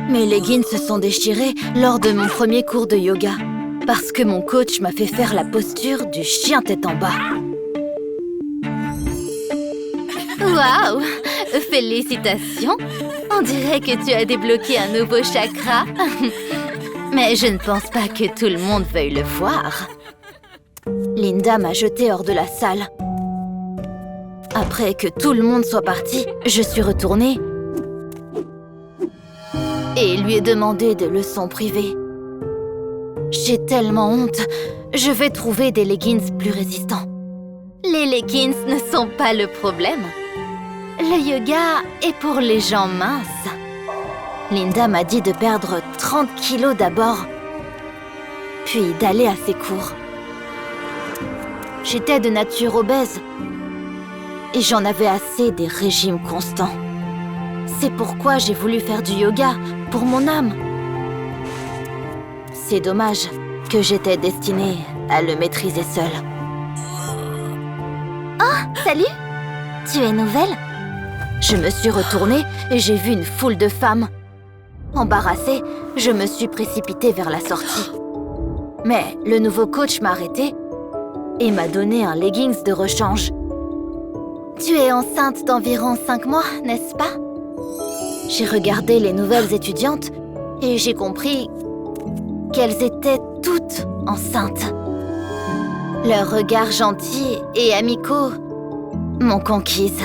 Mes leggings se sont déchirés lors de mon premier cours de yoga parce que mon coach m'a fait faire la posture du chien tête en bas. Waouh! Félicitations! On dirait que tu as débloqué un nouveau chakra. Mais je ne pense pas que tout le monde veuille le voir. Linda m'a jetée hors de la salle. Après que tout le monde soit parti, je suis retournée et lui ai demandé des leçons privées. J'ai tellement honte. Je vais trouver des leggings plus résistants. Les leggings ne sont pas le problème. Le yoga est pour les gens minces. Linda m'a dit de perdre 30 kilos d'abord, puis d'aller à ses cours. J'étais de nature obèse et j'en avais assez des régimes constants. C'est pourquoi j'ai voulu faire du yoga pour mon âme. C'est dommage que j'étais destinée à le maîtriser seule. Oh, salut! Tu es nouvelle? Je me suis retournée et j'ai vu une foule de femmes. Embarrassée, je me suis précipitée vers la sortie. Mais le nouveau coach m'a arrêtée et m'a donné un leggings de rechange. Tu es enceinte d'environ 5 mois, n'est-ce pas? J'ai regardé les nouvelles étudiantes et j'ai compris qu'elles étaient toutes enceintes. Leurs regards gentils et amicaux m'ont conquise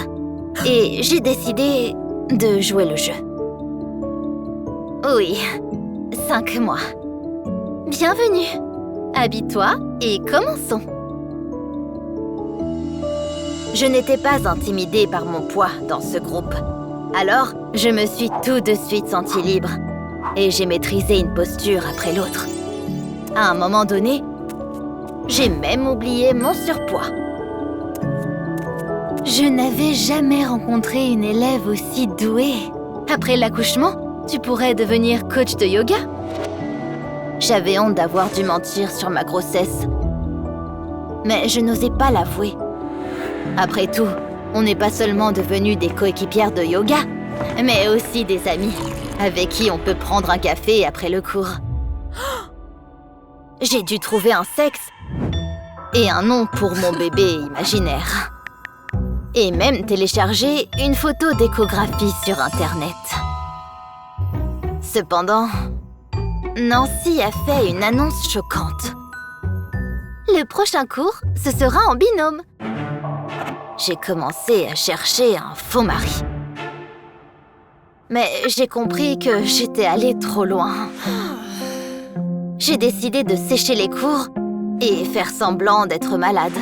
et j'ai décidé de jouer le jeu. Oui, 5 mois. Bienvenue. Habille-toi et commençons. Je n'étais pas intimidée par mon poids dans ce groupe. Alors, je me suis tout de suite sentie libre et j'ai maîtrisé une posture après l'autre. À un moment donné, j'ai même oublié mon surpoids. Je n'avais jamais rencontré une élève aussi douée. Après l'accouchement, tu pourrais devenir coach de yoga. J'avais honte d'avoir dû mentir sur ma grossesse, mais je n'osais pas l'avouer. Après tout, on n'est pas seulement devenus des coéquipières de yoga, mais aussi des amis avec qui on peut prendre un café après le cours. J'ai dû trouver un sexe et un nom pour mon bébé imaginaire. Et même télécharger une photo d'échographie sur Internet. Cependant, Nancy a fait une annonce choquante. Le prochain cours, ce sera en binôme. J'ai commencé à chercher un faux mari. Mais j'ai compris que j'étais allée trop loin. J'ai décidé de sécher les cours et faire semblant d'être malade.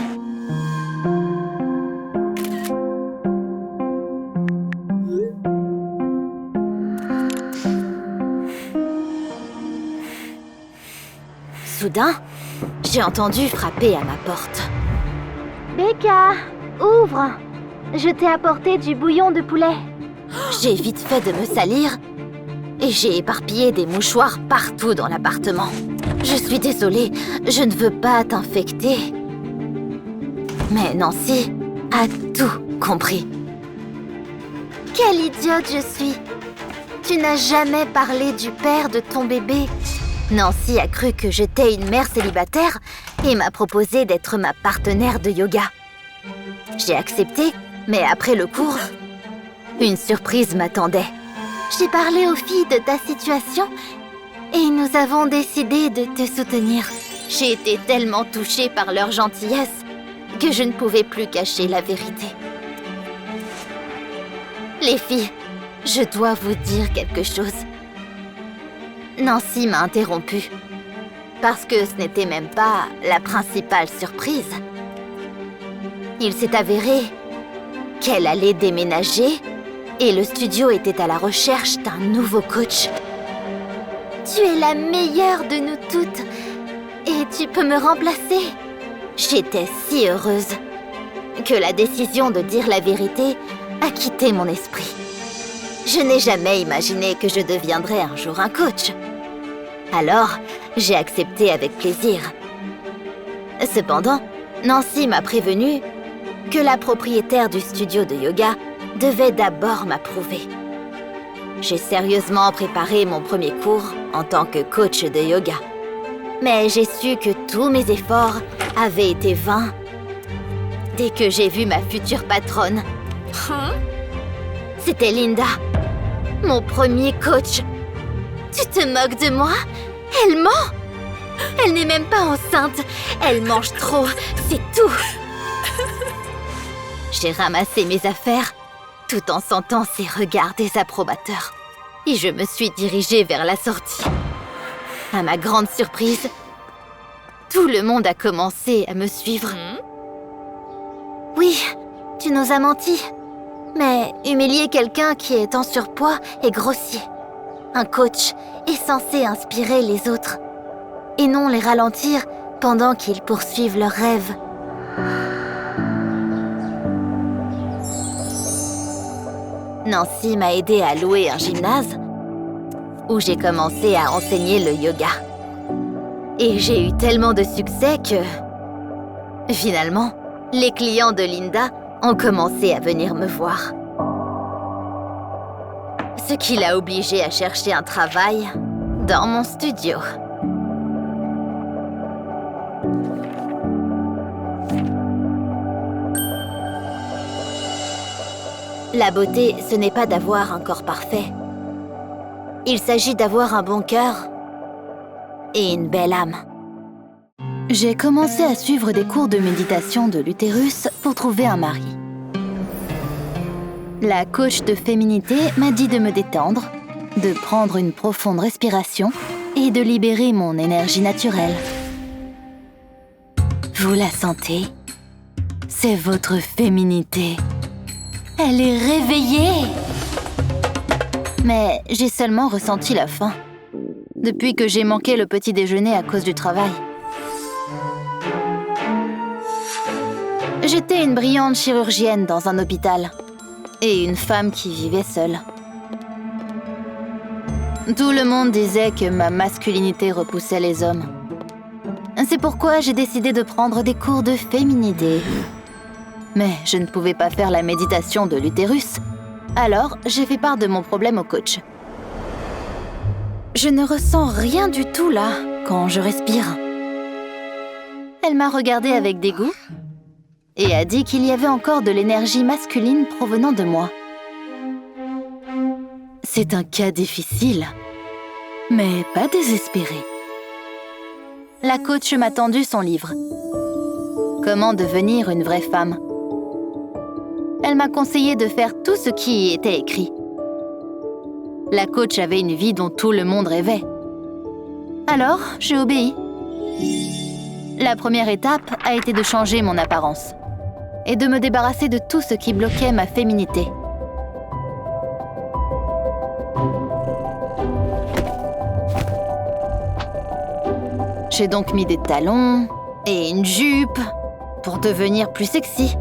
Soudain, j'ai entendu frapper à ma porte. Becca, ouvre! Je t'ai apporté du bouillon de poulet. J'ai vite fait de me salir et j'ai éparpillé des mouchoirs partout dans l'appartement. Je suis désolée, je ne veux pas t'infecter. Mais Nancy a tout compris. Quelle idiote je suis! Tu n'as jamais parlé du père de ton bébé. Nancy a cru que j'étais une mère célibataire et m'a proposé d'être ma partenaire de yoga. J'ai accepté, mais après le cours, une surprise m'attendait. J'ai parlé aux filles de ta situation et nous avons décidé de te soutenir. J'ai été tellement touchée par leur gentillesse que je ne pouvais plus cacher la vérité. Les filles, je dois vous dire quelque chose. Nancy m'a interrompue, parce que ce n'était même pas la principale surprise. Il s'est avéré qu'elle allait déménager et le studio était à la recherche d'un nouveau coach. Tu es la meilleure de nous toutes et tu peux me remplacer. J'étais si heureuse que la décision de dire la vérité a quitté mon esprit. Je n'ai jamais imaginé que je deviendrais un jour un coach. Alors, j'ai accepté avec plaisir. Cependant, Nancy m'a prévenue que la propriétaire du studio de yoga devait d'abord m'approuver. j'ai sérieusement préparé mon premier cours en tant que coach de yoga. Mais j'ai su que tous mes efforts avaient été vains dès que j'ai vu ma future patronne. C'était Linda, mon premier coach. Tu te moques de moi? Elle ment! Elle n'est même pas enceinte. Elle mange trop, c'est tout. J'ai ramassé mes affaires tout en sentant ses regards désapprobateurs. Et je me suis dirigée vers la sortie. À ma grande surprise, tout le monde a commencé à me suivre. Oui, tu nous as menti. Mais humilier quelqu'un qui est en surpoids est grossier. Un coach est censé inspirer les autres et non les ralentir pendant qu'ils poursuivent leurs rêves. Nancy m'a aidée à louer un gymnase où j'ai commencé à enseigner le yoga. Et j'ai eu tellement de succès que, finalement, les clients de Linda ont commencé à venir me voir. Ce qui l'a obligée à chercher un travail dans mon studio. La beauté, ce n'est pas d'avoir un corps parfait. Il s'agit d'avoir un bon cœur et une belle âme. J'ai commencé à suivre des cours de méditation de l'utérus pour trouver un mari. La coach de féminité m'a dit de me détendre, de prendre une profonde respiration et de libérer mon énergie naturelle. Vous la sentez? C'est votre féminité. Elle est réveillée! Mais j'ai seulement ressenti la faim, depuis que j'ai manqué le petit déjeuner à cause du travail. J'étais une brillante chirurgienne dans un hôpital, et une femme qui vivait seule. Tout le monde disait que ma masculinité repoussait les hommes. C'est pourquoi j'ai décidé de prendre des cours de féminité. Mais je ne pouvais pas faire la méditation de l'utérus. Alors, j'ai fait part de mon problème au coach. Je ne ressens rien du tout là, quand je respire. Elle m'a regardée avec dégoût et a dit qu'il y avait encore de l'énergie masculine provenant de moi. C'est un cas difficile, mais pas désespéré. La coach m'a tendu son livre. Comment devenir une vraie femme? Elle m'a conseillé de faire tout ce qui y était écrit. La coach avait une vie dont tout le monde rêvait. Alors, j'ai obéi. La première étape a été de changer mon apparence et de me débarrasser de tout ce qui bloquait ma féminité. J'ai donc mis des talons et une jupe pour devenir plus sexy.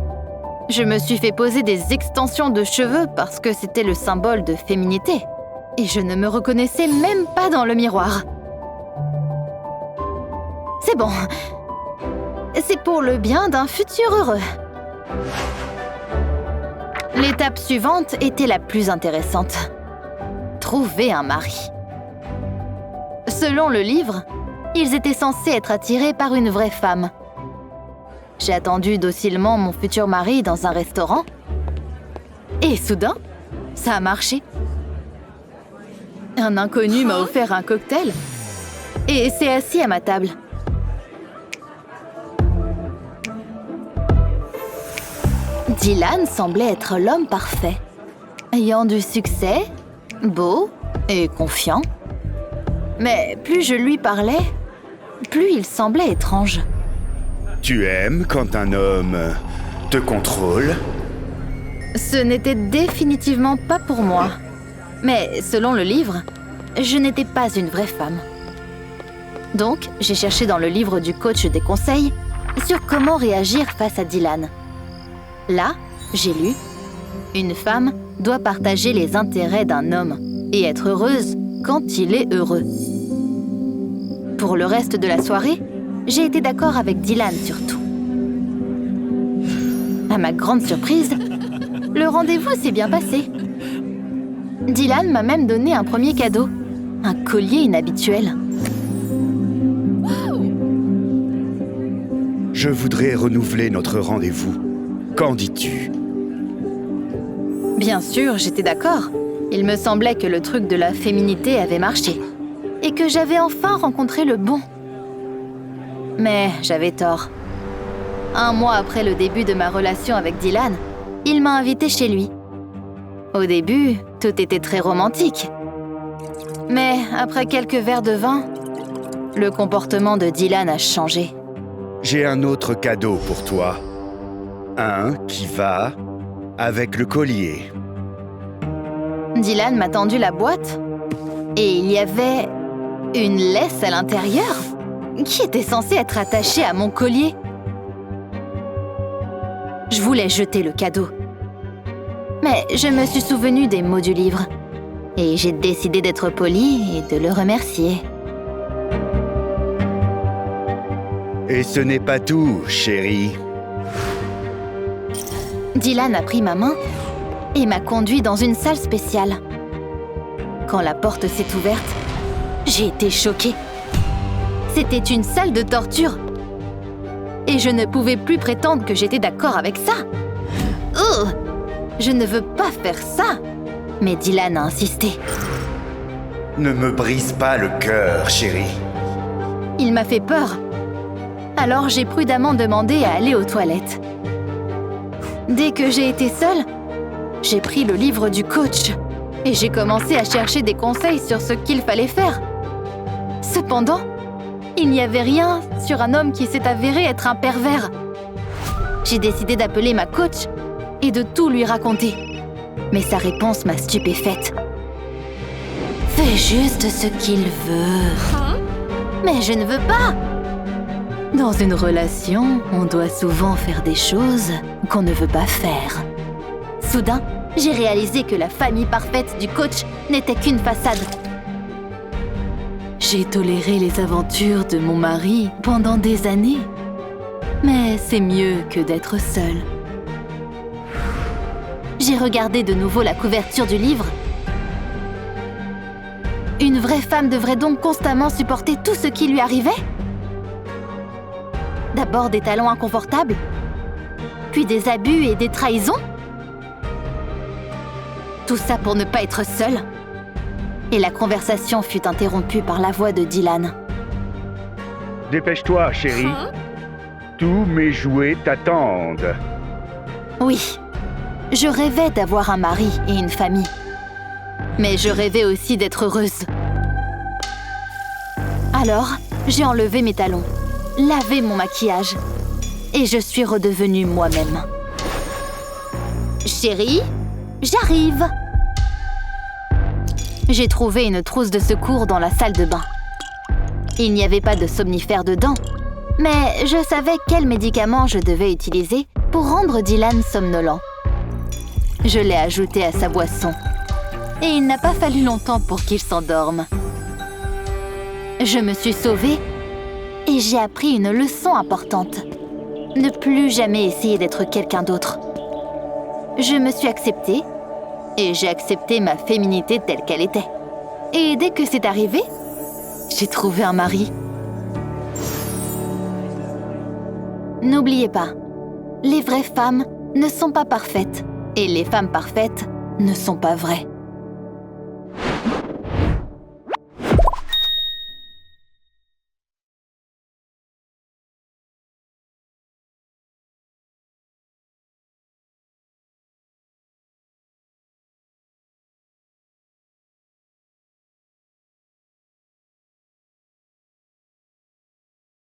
Je me suis fait poser des extensions de cheveux parce que c'était le symbole de féminité. Et je ne me reconnaissais même pas dans le miroir. C'est bon. C'est pour le bien d'un futur heureux. L'étape suivante était la plus intéressante. Trouver un mari. Selon le livre, ils étaient censés être attirés par une vraie femme. J'ai attendu docilement mon futur mari dans un restaurant. Et soudain, ça a marché. Un inconnu m'a offert un cocktail et s'est assis à ma table. Dylan semblait être l'homme parfait, ayant du succès, beau et confiant. Mais plus je lui parlais, plus il semblait étrange. Tu aimes quand un homme te contrôle? Ce n'était définitivement pas pour moi. Mais selon le livre, je n'étais pas une vraie femme. Donc, j'ai cherché dans le livre du coach des conseils sur comment réagir face à Dylan. Là, j'ai lu « Une femme doit partager les intérêts d'un homme et être heureuse quand il est heureux. » Pour le reste de la soirée, j'ai été d'accord avec Dylan sur tout. À ma grande surprise, le rendez-vous s'est bien passé. Dylan m'a même donné un premier cadeau, un collier inhabituel. Je voudrais renouveler notre rendez-vous. Qu'en dis-tu? Bien sûr, j'étais d'accord. Il me semblait que le truc de la féminité avait marché et que j'avais enfin rencontré le bon. Mais j'avais tort. 1 mois après le début de ma relation avec Dylan, il m'a invité chez lui. Au début, tout était très romantique. Mais après quelques verres de vin, le comportement de Dylan a changé. J'ai un autre cadeau pour toi. Un qui va avec le collier. Dylan m'a tendu la boîte et il y avait une laisse à l'intérieur qui était censée être attachée à mon collier. Je voulais jeter le cadeau. Mais je me suis souvenue des mots du livre et j'ai décidé d'être polie et de le remercier. Et ce n'est pas tout, chérie. Dylan a pris ma main et m'a conduit dans une salle spéciale. Quand la porte s'est ouverte, j'ai été choquée. C'était une salle de torture. Et je ne pouvais plus prétendre que j'étais d'accord avec ça. Oh, je ne veux pas faire ça. Mais Dylan a insisté. Ne me brise pas le cœur, chérie. Il m'a fait peur. Alors j'ai prudemment demandé à aller aux toilettes. Dès que j'ai été seule, j'ai pris le livre du coach et j'ai commencé à chercher des conseils sur ce qu'il fallait faire. Cependant, il n'y avait rien sur un homme qui s'est avéré être un pervers. J'ai décidé d'appeler ma coach et de tout lui raconter. Mais sa réponse m'a stupéfaite. Fais juste ce qu'il veut. Mais je ne veux pas. Dans une relation, on doit souvent faire des choses qu'on ne veut pas faire. Soudain, j'ai réalisé que la famille parfaite du coach n'était qu'une façade. J'ai toléré les aventures de mon mari pendant des années. Mais c'est mieux que d'être seule. J'ai regardé de nouveau la couverture du livre. Une vraie femme devrait donc constamment supporter tout ce qui lui arrivait ? D'abord des talons inconfortables, puis des abus et des trahisons. Tout ça pour ne pas être seule. Et la conversation fut interrompue par la voix de Dylan. Dépêche-toi, chérie. Tous mes jouets t'attendent. Oui, je rêvais d'avoir un mari et une famille. Mais je rêvais aussi d'être heureuse. Alors, j'ai enlevé mes talons, lavé mon maquillage, et je suis redevenue moi-même. Chérie, j'arrive! J'ai trouvé une trousse de secours dans la salle de bain. Il n'y avait pas de somnifère dedans, mais je savais quel médicament je devais utiliser pour rendre Dylan somnolent. Je l'ai ajouté à sa boisson, et il n'a pas fallu longtemps pour qu'il s'endorme. Je me suis sauvée et j'ai appris une leçon importante. Ne plus jamais essayer d'être quelqu'un d'autre. Je me suis acceptée et j'ai accepté ma féminité telle qu'elle était. Et dès que c'est arrivé, j'ai trouvé un mari. N'oubliez pas, les vraies femmes ne sont pas parfaites et les femmes parfaites ne sont pas vraies.